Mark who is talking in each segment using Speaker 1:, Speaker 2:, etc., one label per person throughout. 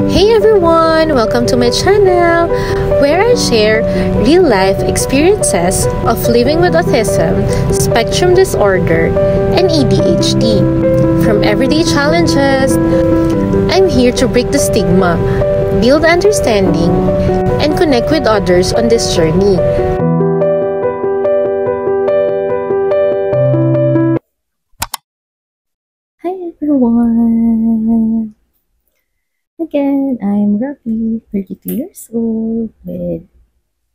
Speaker 1: Hey everyone! Welcome to my channel where I share real-life experiences of living with autism, spectrum disorder, and ADHD. From everyday challenges, I'm here to break the stigma, build understanding, and connect with others on this journey.
Speaker 2: Hi everyone! Again, I'm Ravi, 32 years old with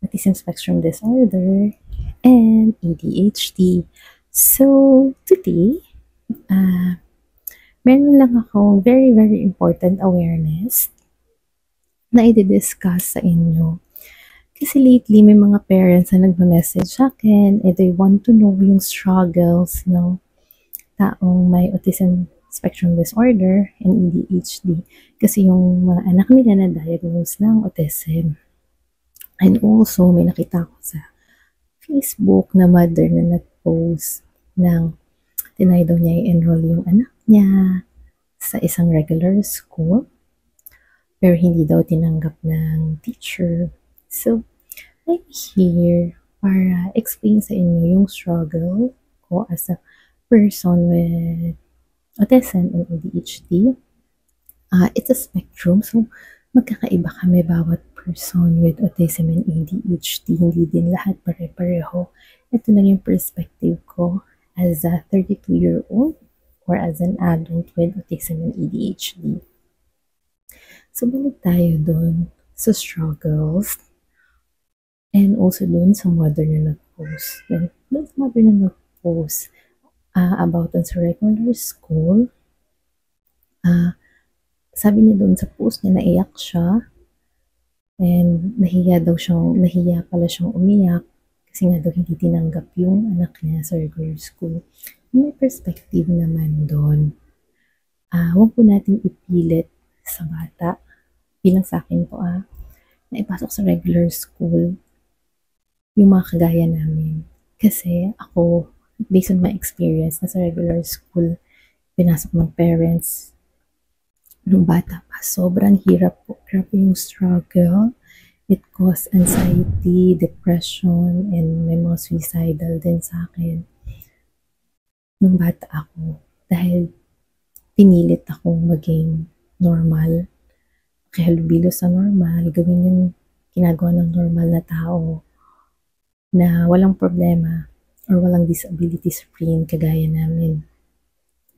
Speaker 2: autism spectrum disorder and ADHD. So, today, meron lang ako very important awareness na i-discuss sa inyo. Kasi lately, may mga parents na nagme-message sa akin and they want to know yung struggles ng taong may autism spectrum disorder and ADHD kasi yung mga anak nila na diagnosed ng autism. And also, may nakita ko sa Facebook na mother na nag-post ng tinay daw niya i-enroll yung anak niya sa isang regular school pero hindi daw tinanggap ng teacher. So, I'm here para explain sa inyo yung struggle ko as a person with autism and ADHD. It's a spectrum, so magkakaiba kami bawat person with autism and ADHD. Hindi din lahat pare-pareho. Ito lang yung perspective ko as a 32-year-old or as an adult with autism and ADHD. So, balik tayo dun sa struggles and also dun sa mother na nag-post. Dun sa mother na nag-post about dun sa regular school, sabi niya doon sa post niya, naiyak siya and nahiya pala siyang umiyak kasi nga daw hindi tinanggap yung anak niya sa regular school. May perspective naman doon. Huwag po natin ipilit sa bata. Bilang sa akin po, na ipasok sa regular school yung mga kagaya namin. Kasi ako, based on my experience, na sa regular school, pinasok ng parents, nung bata pa, sobrang hirap po. Grabe yung struggle. It caused anxiety, depression, and may mga suicidal din sa akin. Nung bata ako, dahil pinilit akong maging normal. Kaya halubilo sa normal, gawin yung ginagawa ng normal na tao na walang problema or walang disabilities free kagaya namin.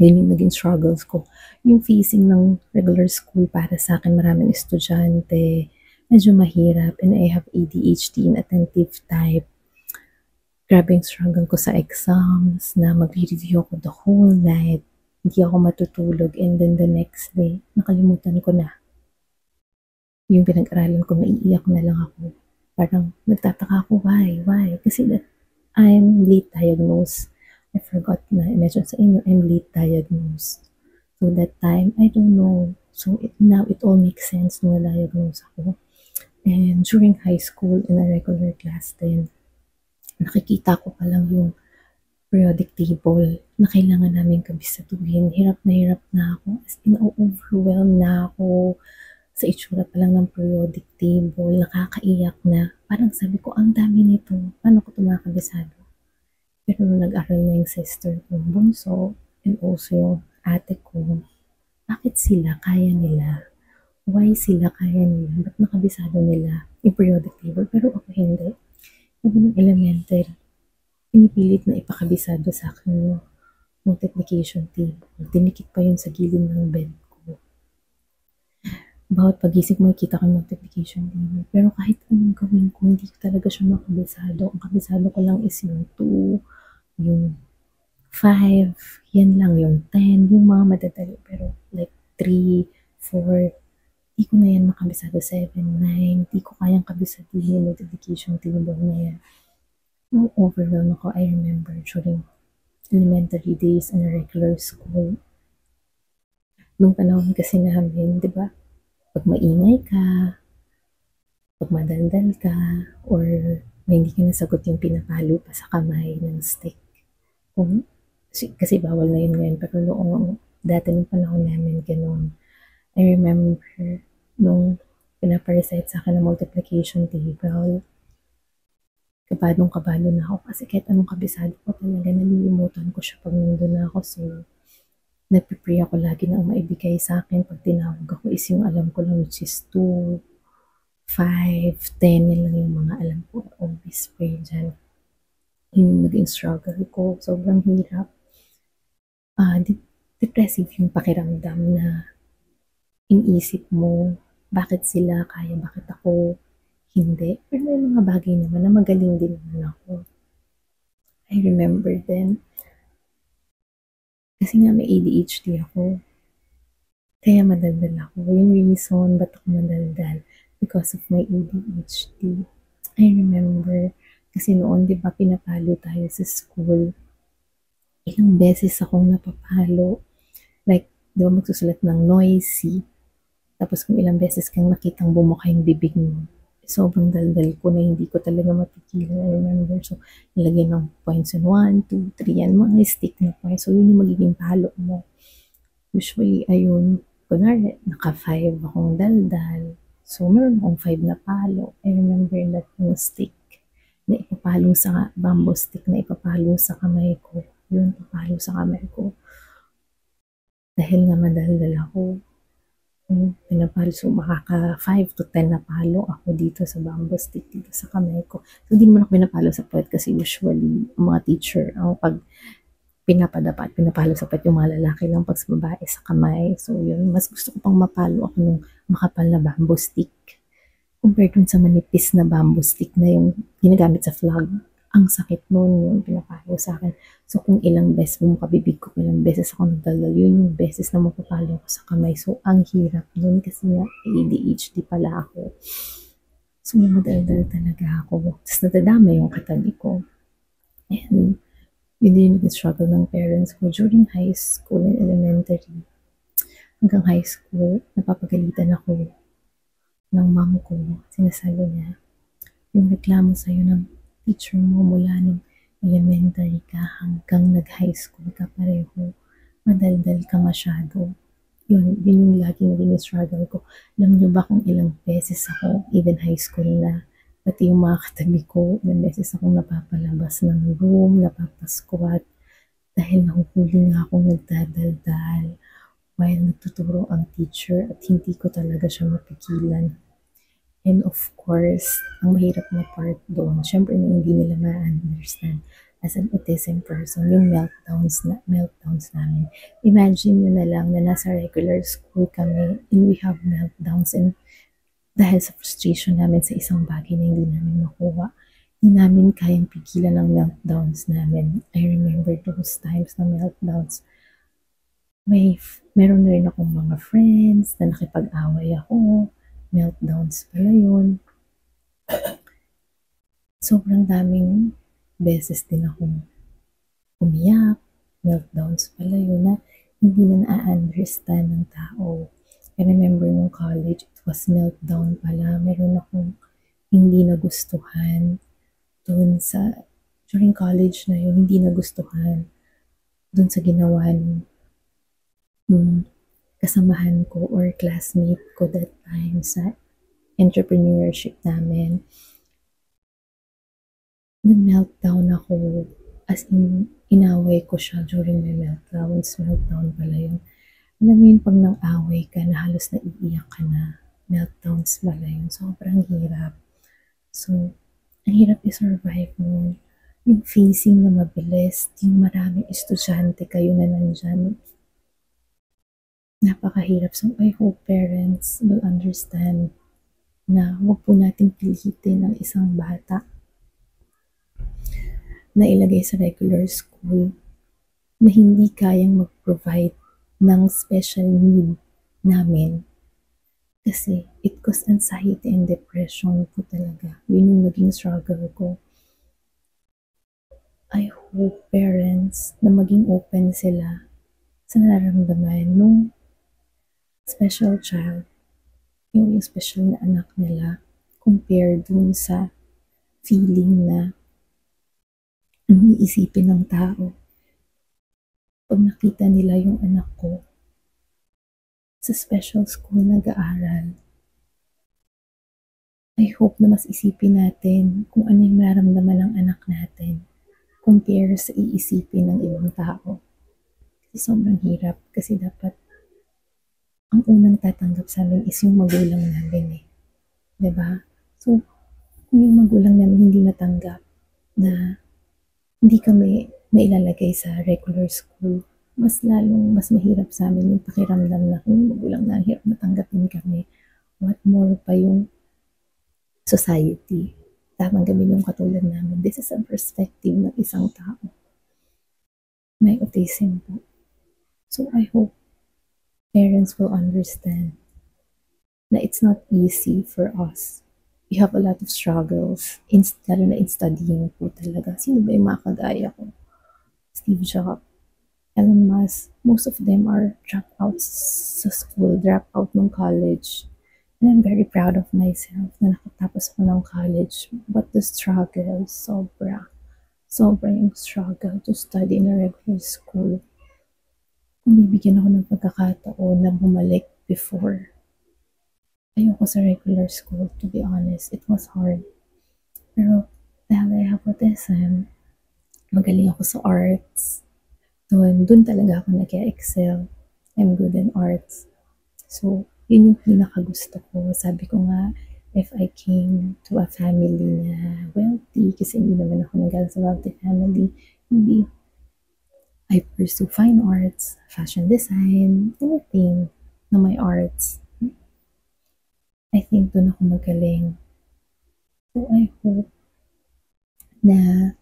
Speaker 2: Yun yung naging struggles ko. Yung facing ng regular school para sa akin, maraming estudyante, medyo mahirap, and I have ADHD, inattentive type. Grabe yung struggle ko sa exams, na magre-review ako the whole night, hindi ako matutulog, and then the next day, nakalimutan ko na. Yung pinag-aralan ko, naiiyak na lang ako. Parang nagtataka ako, why? Kasi that I'm late diagnosed. I forgot na i-mention sa inyo, I'm late diagnosed. So that time, I don't know. So now it all makes sense nung na-diagnose ako. And during high school, in a regular class din, nakikita ko pa lang yung periodic table na kailangan namin kabisatuhin. Hirap na ako. As in, overwhelmed na ako sa itsura pa lang ng periodic table. Nakakaiyak na. Parang sabi ko, ang dami nito. Paano ko ito makakabisado? Pero nung nag-aral na yung sister ko, bunso, and also yung ate ko, bakit sila kaya nila? Why sila kaya nila? Ba't nakabisado nila yung periodic table? Pero ako hindi. Even yung elementary, pinipilit na ipakabisado sa akin yung multiplication table. Dinikit pa yun sa gilid ng bed ko. Bawat pagising makikita ko yung multiplication table. Pero kahit anong gawin ko, hindi ko talaga siya makabisado. Ang kabisado ko lang is yung 2, yung 5, yan lang, yung 10, yung mga madadali. Pero like 3, 4, di ko na yan makabisado. 7, 9, di ko kayang kabisado yung multiplication table na yan. Nung overwhelmed ako, I remember during elementary days in a regular school. Nung panahon kasi namin, di ba, pag maingay ka, pag madaldal ka, or may hindi ka nasagot yung pinapalo pa sa kamay ng stick. Kasi bawal na yun ngayon, pero noong dati nung panahon namin, ganun. I remember, nung pinaparecite sa akin ng multiplication table. Kabadong-kabado na ako kasi kahit anong kabisado ko talaga, nalilimutan ko siya pag nandun na ako. So, nagpipray ako lagi na ang maibigay sa akin pag tinawag ako is yung alam ko lang, which is 2, 5, 10, yun lang yung mga alam ko. Always pray dyan. Yun yung naging struggle ko. Sobrang hirap. Depressive yung pakiramdam na iniisip mo, bakit sila kaya, bakit ako hindi. Pero may mga bagay naman na magaling din naman ako. I remember then, kasi nga may ADHD ako. Kaya madaldal ako. Yung reason ba't ako madaldal, because of my ADHD. I remember, kasi noon, di ba, pinapalo tayo sa school. Ilang beses akong napapalo. Like, di ba, magsusulat ng noisy. Tapos kung ilang beses kang nakitang bumuka yung bibig mo, sobrang daldal ko na hindi ko talaga mapigilan. I remember, so, nilagyan ng points in 1, 2, 3, yan, mga stick na points. So, yun yung magiging palo mo. Usually, ayun, kunwari, naka-5 akong daldal. So, meron akong 5 na palo. I remember that yung stick na ipapalo sa bamboo stick na ipapalo sa kamay ko. Yun, papalo sa kamay ko. Dahil nga madaldal ako, pinapalo. So, makaka 5 to 10 na palo ako dito sa bamboo stick, dito sa kamay ko. So, hindi naman ako pinapalo sa puwet kasi usually, mga teacher, ang pag pinapadapa at pinapalo sa puwet yung mga lalaki lang, pag sa babae sa kamay. So, yun, mas gusto ko pang mapalo ako ng makapal na bamboo stick compared dun sa manipis na bamboo stick na yung ginagamit sa flag. Ang sakit nun yung pinapalo sa akin. So, kung ilang beses bumuka bibig ko, ilang beses ako nagdaldal, yun yung beses na mapapalo ko sa kamay. So, ang hirap nun kasi nga ADHD pala ako. So, madaldal talaga ako. Tapos nadadama yung katabi ko. And, yun din yung struggle ng parents ko during high school and elementary. Hanggang high school, napapagalitan ako ng mom ko. Sinasabi niya, yung reklamo sa'yo ng teacher mo mula nung elementary ka hanggang nag-high school ka pareho, madaldal ka masyado. Yun yung laging naging struggle ko. Alam niyo ba kung ilang beses ako, even high school na, pati yung mga katabi ko, ilang beses akong napapalabas ng room, napapasquat, dahil nahuhuli nga akong nagdadaldal while nagtuturo ang teacher at hindi ko talaga siya mapigilan. And of course, ang mahirap na part doon, syempre na hindi nila ma-understand as an autism person, yung meltdowns namin. Imagine nyo na lang na nasa regular school kami and we have meltdowns, and dahil sa frustration namin sa isang bagay na hindi namin makuha, hindi namin kayang pigilan ang meltdowns namin. I remember those times na meltdowns. Meron na rin akong mga friends na nakipag-away ako. Meltdowns pala yun. Sobrang daming beses din akong umiyak. Meltdowns pala yun na hindi na na-understand ng tao. I remember nung college, it was meltdown pala. Meron akong hindi nagustuhan dun sa, during college na yun, hindi nagustuhan dun sa ginawa nung kasamahan ko or classmate ko that time sa entrepreneurship namin. Nag-meltdown ako, as in, inaway ko siya during my meltdowns. Meltdown pala yun. Alam mo yun, pag nang-away ka na halos naiiyak ka na, meltdowns pala yun. Sobrang hirap. So, ang hirap i-survive mo. Yung facing na mabilis, yung maraming estudyante kayo na nandyan, napakahirap. So, I hope parents will understand na huwag po natin pilitin ang isang bata na ilagay sa regular school na hindi kayang mag-provide ng special need namin. Kasi it caused anxiety and depression po talaga. Yun yung naging struggle ko. I hope parents na maging open sila sa nararamdaman nung special child, yung special na anak nila, compared dun sa feeling na anong iisipin ng tao pag nakita nila yung anak ko sa special school nag-aaral, I hope na mas isipin natin kung ano yung nararamdaman ng anak natin compare sa iisipin ng ibang tao. Kasi sobrang hirap kasi dapat ang unang tatanggap sa amin is yung magulang namin eh. 'Di ba? So, kung yung magulang namin hindi matanggap na hindi kami mailalagay sa regular school, mas mahirap sa amin yung pakiramdam na kung magulang na hirap matanggapin kami. What more pa yung society. Tatanggapin yung katulad namin. This is a perspective ng isang tao. May autism po. So I hope parents will understand na it's not easy for us. We have a lot of struggles, lalo na in studying po talaga. Sino ba yung mga kagaya ko? Steve Jobs, Elon Musk, most of them are dropouts sa school, dropout ng college. And I'm very proud of myself na nakatapos ko ng college. But the struggle, sobra yung struggle to study in a regular school. Kung bibigyan ako ng pagkakataon na bumalik before, ayoko sa regular school, to be honest. It was hard. Pero dahil I have autism, magaling ako sa arts. Doon talaga ako nag-excel. I'm good in arts. So, yun yung pinakagusto ko. Sabi ko nga, if I came to a family na wealthy, kasi hindi naman ako nagaling sa wealthy family, maybe I pursue fine arts, fashion design, anything na may arts. I think doon ako magaling. So, I hope na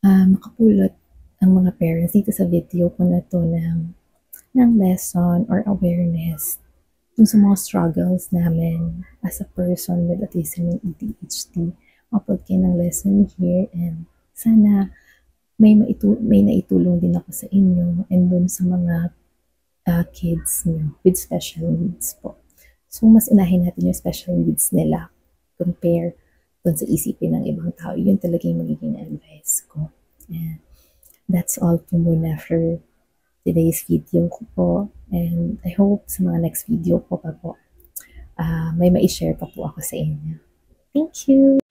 Speaker 2: makapulot ang mga parents dito sa video ko na to ng lesson or awareness dun sa mga struggles namin as a person with autism and ADHD. Upload kayo ng lesson here and sana may naitulong din ako sa inyo and dun sa mga kids nyo with special needs po. So, mas unahin natin yung special needs nila compare dun sa isipin ng ibang tao. Yun talaga yung magiging advice ko. And that's all po muna for today's video ko po. And I hope sa mga next video ko pa po, may ma-share pa po ako sa inyo. Thank you!